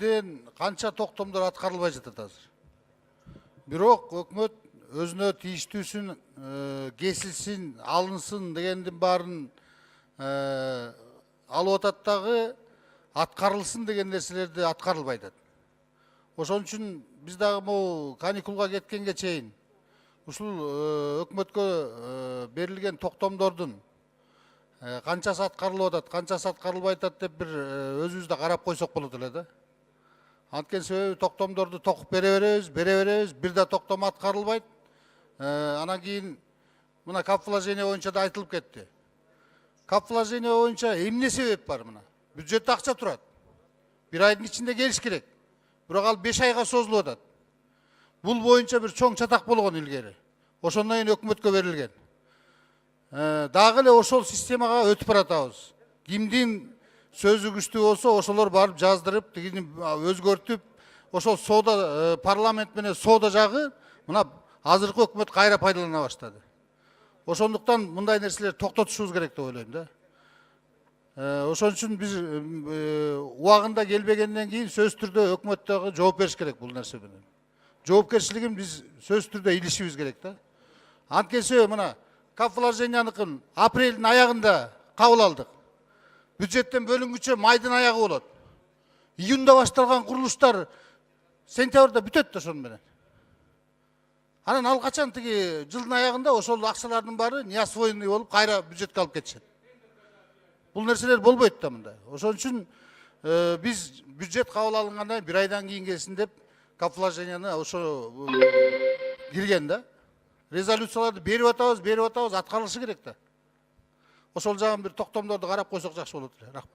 элден канча токтомдор аткарылбай жатат азыр. Бирок өкмөт өзүнө тийиштүүсүн кесилсин, алынсын дегендин баарын алып атат дагы, аткарылсын деген нерселерди аткарылбай атат. Ошон үчүн биз дагы могу каникулга кеткенге чейин ушул өкмөткө берилген токтомдордун канчасы аткарылып атат, канчасы аткарылбай атат деп бир өзүбүз да карап койсок болот эле да. Анткени себеби токтомдорду токуп бере беребиз, бир да токтом аткарылбайт. Анан кийин мына кап вложение боюнча да айтылып кетти. Кап вложение боюнча эмне себеп бар мына? Бюджетте акча турат. Бир айдын ичинде келиш керек. Бирок ал 5 айга созулуп атат. Бул боюнча бир чоң чатак болгон илгери. Ошондон кийин өкмөткө берилген. Дагы эле ошол системага өтүп баратабыз. Кимдин сөзү күчтүү болсо, ошолор барып жаздырып, тигини өзгөртүп, ошол соода парламент менен соода жагы мына азыркы өкмөт кайра пайдалана баштады. Ошондуктан мындай нерселерди токтотушубуз керек деп ойлойм да. Ошон үчүн биз убагында келбегенден кийин сөзсүз түрдө өкмөт дагы жооп бериш керек бул нерсе менен. Жоопкерчилигин биз сөзсүз түрдө илишибиз керек да. Анткени мына кап вложенияныкын апрелдин аягында кабыл алдык. Бюджеттен бөлүнгүчө майдын аягы болот. Июнда башталган курулуштар сентябрда бүтөт ошон менен. Анан ал качан тиги жылдын аягында ошол акчалардын баары неосвоенный болуп кайра бюджетке алып кетишет. Бул нерселер болбойт да мындай. Ошон үчүн биз бюджет кабыл алынгандан бир айдан кийин келсин деп кап вложенияны ошо кирген да. Резолюцияларды берип атабыз, аткарылышы керек да. Ошол жагын бир токтомдорду карап койсок жакшы болот эле.